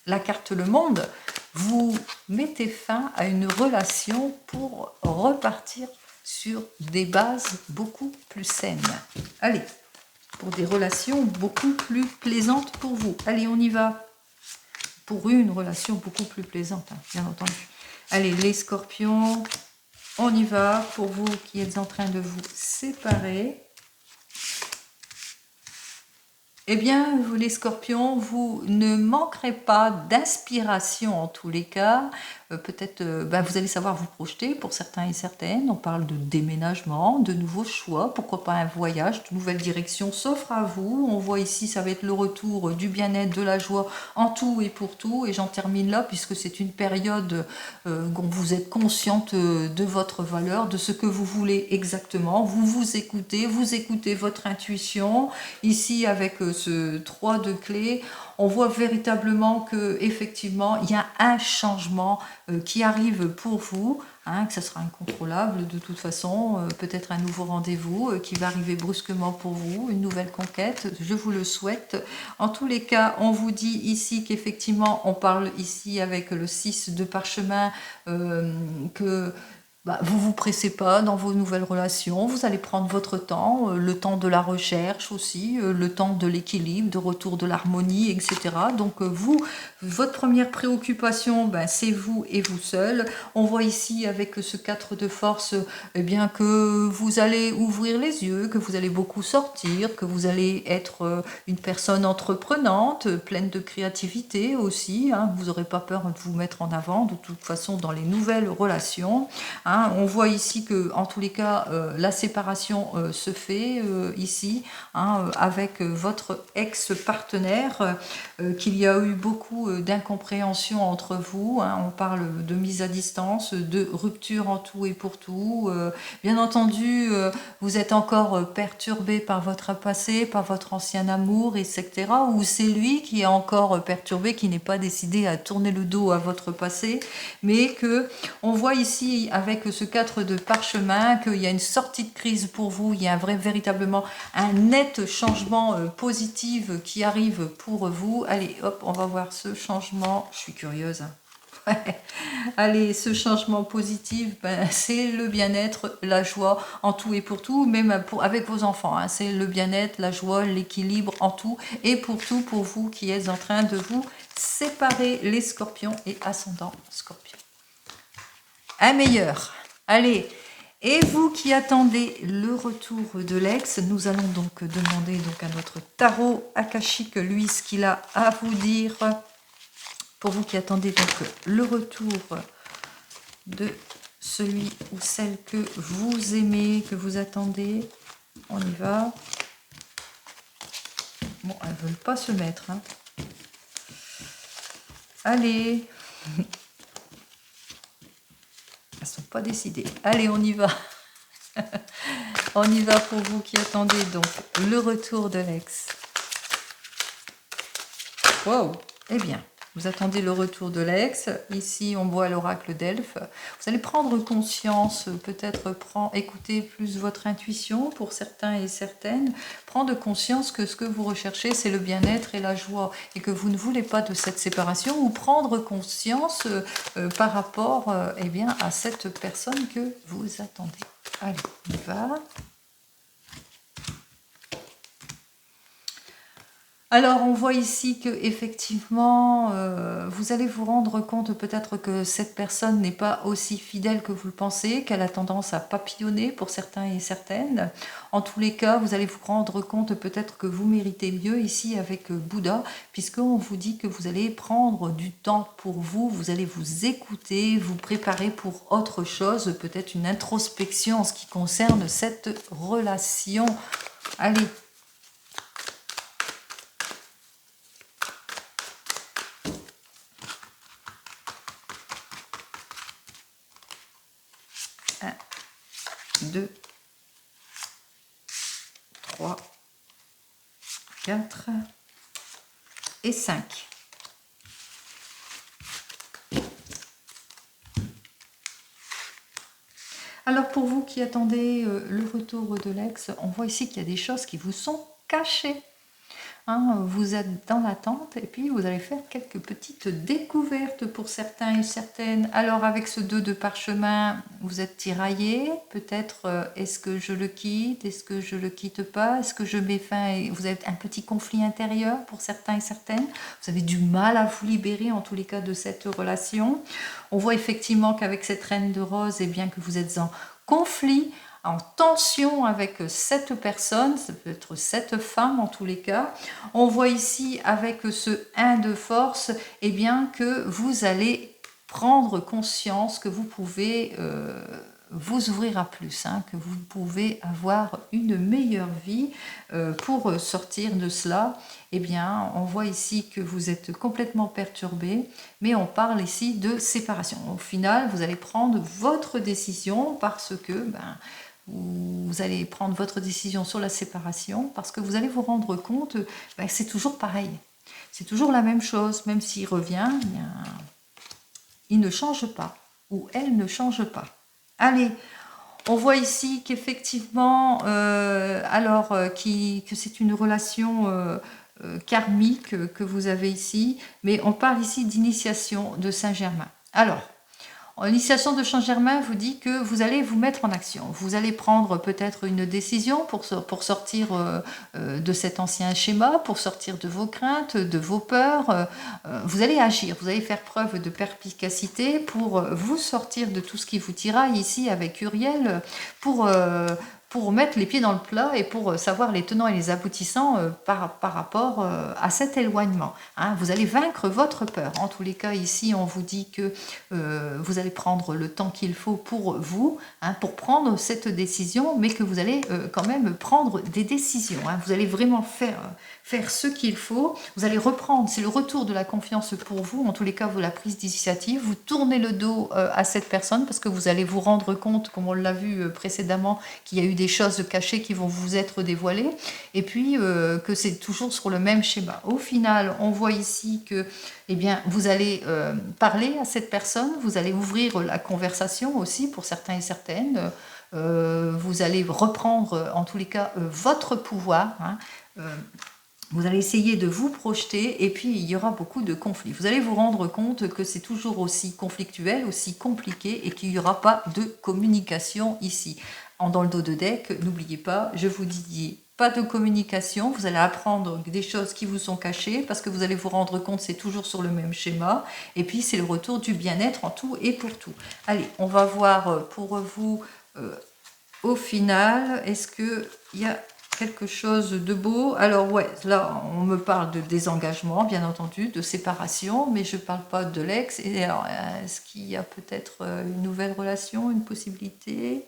la carte Le Monde, vous mettez fin à une relation pour repartir sur des bases beaucoup plus saines. Allez, pour des relations beaucoup plus plaisantes pour vous. Allez, on y va. Pour une relation beaucoup plus plaisante, hein, bien entendu. Allez, les scorpions, on y va. Pour vous qui êtes en train de vous séparer, eh bien, vous les scorpions, vous ne manquerez pas d'inspiration en tous les cas. Peut-être, vous allez savoir vous projeter pour certains et certaines. On parle de déménagement, de nouveaux choix, pourquoi pas un voyage, de nouvelles directions s'offrent à vous. On voit ici, ça va être le retour du bien-être, de la joie en tout et pour tout. Et j'en termine là, puisque c'est une période où vous êtes consciente de votre valeur, de ce que vous voulez exactement. Vous écoutez votre intuition. Ici, avec ce 3 de clés, on voit véritablement que effectivement il y a un changement qui arrive pour vous, hein, que ce sera incontrôlable de toute façon, peut-être un nouveau rendez-vous qui va arriver brusquement pour vous, une nouvelle conquête, je vous le souhaite. En tous les cas, on vous dit ici qu'effectivement, on parle ici avec le 6 de parchemin, que vous vous pressez pas dans vos nouvelles relations, vous allez prendre votre temps, le temps de la recherche aussi, le temps de l'équilibre, de retour de l'harmonie, etc. Donc votre première préoccupation, c'est vous et vous seul. On voit ici avec ce 4 de force, eh bien que vous allez ouvrir les yeux, que vous allez beaucoup sortir, que vous allez être une personne entreprenante, pleine de créativité aussi, hein. Vous n'aurez pas peur de vous mettre en avant de toute façon dans les nouvelles relations, hein. On voit ici que, en tous les cas, la séparation se fait ici, hein, avec votre ex-partenaire, qu'il y a eu beaucoup d'incompréhension entre vous, hein. On parle de mise à distance, de rupture en tout et pour tout. Bien entendu, vous êtes encore perturbé par votre passé, par votre ancien amour, etc. Ou c'est lui qui est encore perturbé, qui n'est pas décidé à tourner le dos à votre passé, mais que on voit ici avec ce 4 de parchemin qu'il y a une sortie de crise pour vous, il y a véritablement un net changement positif qui arrive pour vous. Allez, hop, on va voir ce changement. Je suis curieuse. Ouais. Allez, ce changement positif, c'est le bien-être, la joie en tout et pour tout, même avec vos enfants. Hein. C'est le bien-être, la joie, l'équilibre en tout et pour tout pour vous qui êtes en train de vous séparer, les scorpions et ascendant scorpion. Un meilleur. Allez, et vous qui attendez le retour de l'ex, nous allons donc demander à notre tarot akashique, lui, ce qu'il a à vous dire. Pour vous qui attendez donc le retour de celui ou celle que vous aimez, que vous attendez, on y va. Bon, elles ne veulent pas se mettre. Hein. Allez. Elles ne sont pas décidées. Allez, on y va. On y va pour vous qui attendez donc le retour de l'ex. Wow. Eh bien, vous attendez le retour de l'ex. Ici, on voit l'oracle d'Elphes. Vous allez prendre conscience, peut-être écouter plus votre intuition pour certains et certaines. Prendre conscience que ce que vous recherchez, c'est le bien-être et la joie et que vous ne voulez pas de cette séparation ou prendre conscience par rapport eh bien, à cette personne que vous attendez. Allez, on y va. Alors, on voit ici que effectivement, vous allez vous rendre compte peut-être que cette personne n'est pas aussi fidèle que vous le pensez, qu'elle a tendance à papillonner pour certains et certaines. En tous les cas, vous allez vous rendre compte peut-être que vous méritez mieux ici avec Bouddha, puisqu'on vous dit que vous allez prendre du temps pour vous, vous allez vous écouter, vous préparer pour autre chose, peut-être une introspection en ce qui concerne cette relation. Allez. Un, 2, 3, 4 et 5. Alors pour vous qui attendez le retour de l'ex, on voit ici qu'il y a des choses qui vous sont cachées. Hein, vous êtes dans l'attente et puis vous allez faire quelques petites découvertes pour certains et certaines. Alors avec ce 2 de parchemin, vous êtes tiraillé. Peut-être est-ce que je le quitte, est-ce que je le quitte pas, est-ce que je mets fin et vous avez un petit conflit intérieur pour certains et certaines. Vous avez du mal à vous libérer en tous les cas de cette relation. On voit effectivement qu'avec cette reine de rose, eh bien que vous êtes en conflit, en tension avec cette personne, ça peut être cette femme en tous les cas. On voit ici avec ce 1 de force, eh bien que vous allez prendre conscience que vous pouvez vous ouvrir à plus, hein, que vous pouvez avoir une meilleure vie pour sortir de cela. Eh bien, on voit ici que vous êtes complètement perturbé, mais on parle ici de séparation. Au final, vous allez prendre votre décision parce que vous allez prendre votre décision sur la séparation parce que vous allez vous rendre compte que c'est toujours pareil. C'est toujours la même chose, même s'il revient, il ne change pas ou elle ne change pas. Allez, on voit ici qu'effectivement, que c'est une relation karmique que vous avez ici, mais on parle ici d'initiation de Saint-Germain. Alors, l'initiation de Saint-Germain vous dit que vous allez vous mettre en action. Vous allez prendre peut-être une décision pour sortir de cet ancien schéma, pour sortir de vos craintes, de vos peurs. Vous allez agir, vous allez faire preuve de perspicacité pour vous sortir de tout ce qui vous tiraille ici avec Uriel, pour mettre les pieds dans le plat et pour savoir les tenants et les aboutissants par rapport à cet éloignement. Hein. Vous allez vaincre votre peur. En tous les cas, ici, on vous dit que vous allez prendre le temps qu'il faut pour vous, hein, pour prendre cette décision, mais que vous allez quand même prendre des décisions. Hein. Vous allez vraiment faire ce qu'il faut. Vous allez reprendre, c'est le retour de la confiance pour vous. En tous les cas, vous la prise d'initiative. Vous tournez le dos à cette personne parce que vous allez vous rendre compte, comme on l'a vu précédemment, qu'il y a eu des choses cachées qui vont vous être dévoilées et puis que c'est toujours sur le même schéma. Au final, on voit ici que eh bien, vous allez parler à cette personne, vous allez ouvrir la conversation aussi pour certains et certaines. Vous allez reprendre en tous les cas votre pouvoir. Hein. Vous allez essayer de vous projeter et puis il y aura beaucoup de conflits. Vous allez vous rendre compte que c'est toujours aussi conflictuel, aussi compliqué et qu'il n'y aura pas de communication ici. Dans le dos de deck, n'oubliez pas, je vous dis pas de communication, vous allez apprendre des choses qui vous sont cachées parce que vous allez vous rendre compte c'est toujours sur le même schéma et puis c'est le retour du bien-être en tout et pour tout. Allez, on va voir pour vous au final, est-ce qu'il y a quelque chose de beau? Alors ouais, là on me parle de désengagement, bien entendu, de séparation, mais je ne parle pas de l'ex. Et alors, est-ce qu'il y a peut-être une nouvelle relation, une possibilité?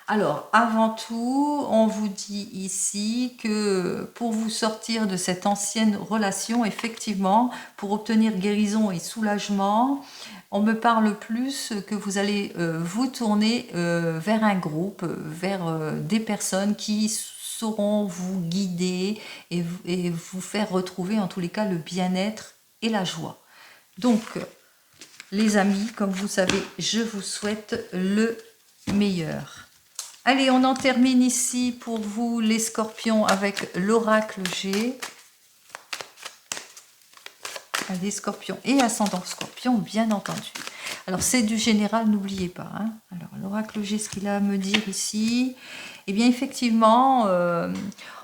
Alors, avant tout, on vous dit ici que pour vous sortir de cette ancienne relation, effectivement, pour obtenir guérison et soulagement, on me parle plus que vous allez vous tourner vers un groupe, vers des personnes qui sauront vous guider et vous faire retrouver en tous les cas le bien-être et la joie. Donc, les amis, comme vous savez, je vous souhaite le meilleur. Allez, on en termine ici pour vous les scorpions avec l'oracle G. Allez, scorpions et ascendant scorpion, bien entendu. Alors, c'est du général, n'oubliez pas. Hein. Alors, l'oracle G, ce qu'il a à me dire ici, eh bien, effectivement,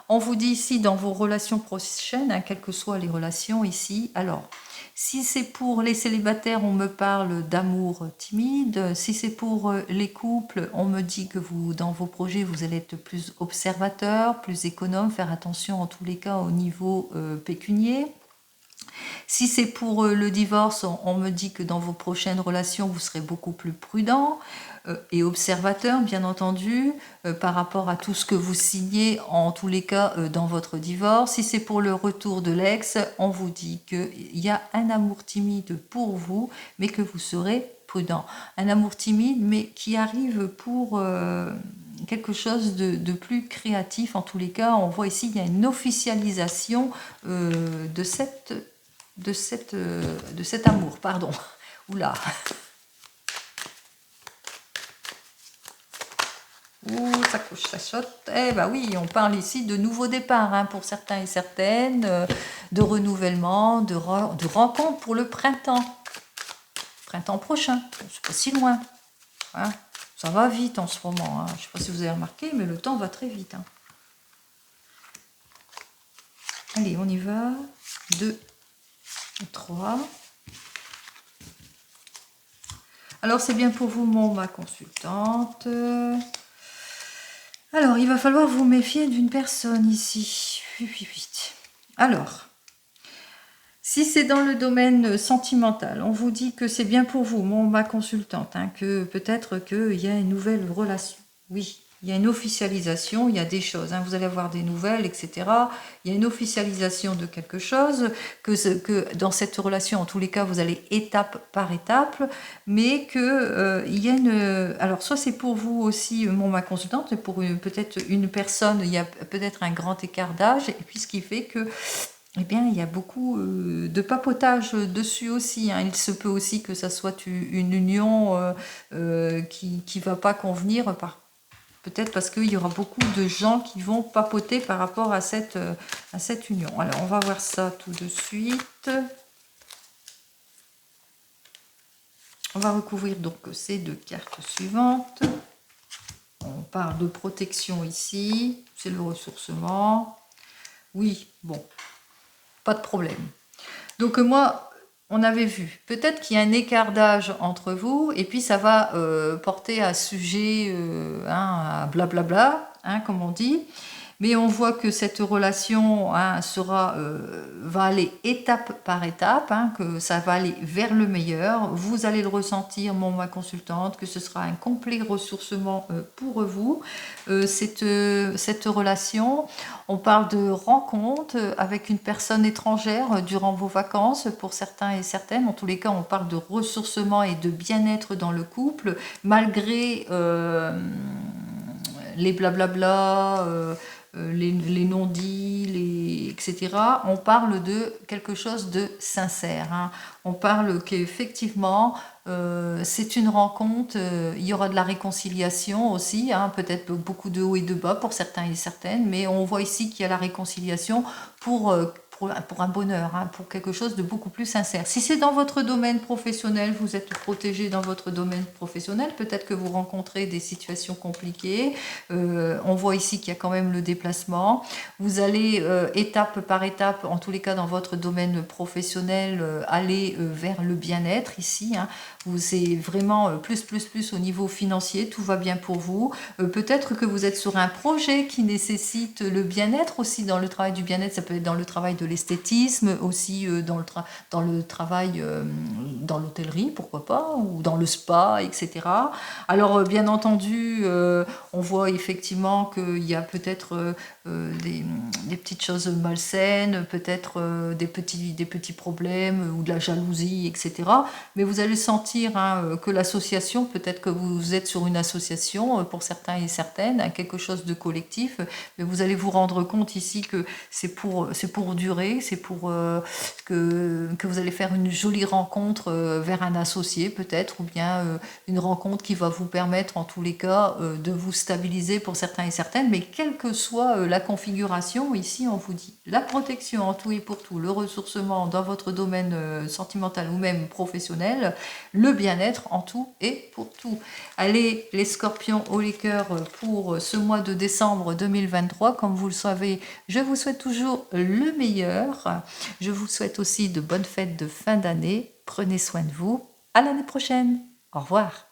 on vous dit ici dans vos relations prochaines, hein, quelles que soient les relations ici, alors, si c'est pour les célibataires, on me parle d'amour timide. Si c'est pour les couples, on me dit que vous, dans vos projets, vous allez être plus observateur, plus économe, faire attention en tous les cas au niveau pécunier. Si c'est pour le divorce, on me dit que dans vos prochaines relations, vous serez beaucoup plus prudent et observateur, bien entendu, par rapport à tout ce que vous signez, en tous les cas, dans votre divorce. Si c'est pour le retour de l'ex, on vous dit qu'il y a un amour timide pour vous, mais que vous serez prudent. Un amour timide, mais qui arrive pour quelque chose de plus créatif. En tous les cas, on voit ici, il y a une officialisation de cet amour, pardon. Oula. Ouh, ça couche, ça saute. Eh ben oui, on parle ici de nouveau départ hein, pour certains et certaines, de renouvellement, de rencontre pour le printemps. Printemps prochain, c'est pas si loin. Hein. Ça va vite en ce moment. Hein. Je ne sais pas si vous avez remarqué, mais le temps va très vite. Hein. Allez, on y va. 2, 3. Alors, c'est bien pour vous, ma consultante. Alors, il va falloir vous méfier d'une personne ici. Alors, si c'est dans le domaine sentimental, on vous dit que c'est bien pour vous, ma consultante, hein, que peut-être qu'il y a une nouvelle relation. Oui, il y a une officialisation, il y a des choses, hein, vous allez avoir des nouvelles, etc. Il y a une officialisation de quelque chose, que dans cette relation, en tous les cas, vous allez étape par étape, mais que il y a une... Alors, soit c'est pour vous aussi, ma consultante, c'est pour peut-être une personne, il y a peut-être un grand écart d'âge, et puis ce qui fait que... Eh bien, il y a beaucoup de papotage dessus aussi. Hein. Il se peut aussi que ça soit une union qui ne va pas convenir, peut-être parce qu'il y aura beaucoup de gens qui vont papoter par rapport à cette union. Alors, on va voir ça tout de suite. On va recouvrir donc ces deux cartes suivantes. On parle de protection ici. C'est le ressourcement. Oui, bon. Pas de problème. Donc moi, on avait vu, peut-être qu'il y a un écart d'âge entre vous, et puis ça va porter à sujet, à blablabla, hein, comme on dit. Mais on voit que cette relation hein, va aller étape par étape, hein, que ça va aller vers le meilleur. Vous allez le ressentir, ma consultante, que ce sera un complet ressourcement pour vous. Cette relation, on parle de rencontre avec une personne étrangère durant vos vacances, pour certains et certaines. En tous les cas, on parle de ressourcement et de bien-être dans le couple, malgré les blablabla, les non-dits, etc. On parle de quelque chose de sincère. Hein. On parle qu'effectivement, c'est une rencontre, il y aura de la réconciliation aussi, hein, peut-être beaucoup de hauts et de bas pour certains et certaines, mais on voit ici qu'il y a la réconciliation pour un bonheur, hein, pour quelque chose de beaucoup plus sincère. Si c'est dans votre domaine professionnel, vous êtes protégé dans votre domaine professionnel, peut-être que vous rencontrez des situations compliquées. On voit ici qu'il y a quand même le déplacement. Vous allez étape par étape, en tous les cas dans votre domaine professionnel, aller vers le bien-être ici. Hein. C'est vraiment plus au niveau financier, tout va bien pour vous. Peut-être que vous êtes sur un projet qui nécessite le bien-être aussi dans le travail du bien-être, ça peut être dans le travail de l'esthétisme, aussi dans le travail, dans l'hôtellerie, pourquoi pas, ou dans le spa, etc. Alors, bien entendu, on voit effectivement qu'il y a peut-être des petites choses malsaines, peut-être des petits problèmes ou de la jalousie, etc. Mais vous allez sentir hein, que l'association, peut-être que vous êtes sur une association pour certains et certaines, hein, quelque chose de collectif, mais vous allez vous rendre compte ici que c'est pour durer, c'est pour que vous allez faire une jolie rencontre vers un associé peut-être, ou bien une rencontre qui va vous permettre en tous les cas de vous stabiliser pour certains et certaines, mais quelle que soit la configuration, ici on vous dit la protection en tout et pour tout, le ressourcement dans votre domaine sentimental ou même professionnel, le bien-être en tout et pour tout. Allez les scorpions haut les cœurs pour ce mois de décembre 2023, comme vous le savez, je vous souhaite toujours le meilleur. Je vous souhaite aussi de bonnes fêtes de fin d'année. Prenez soin de vous. À l'année prochaine. Au revoir.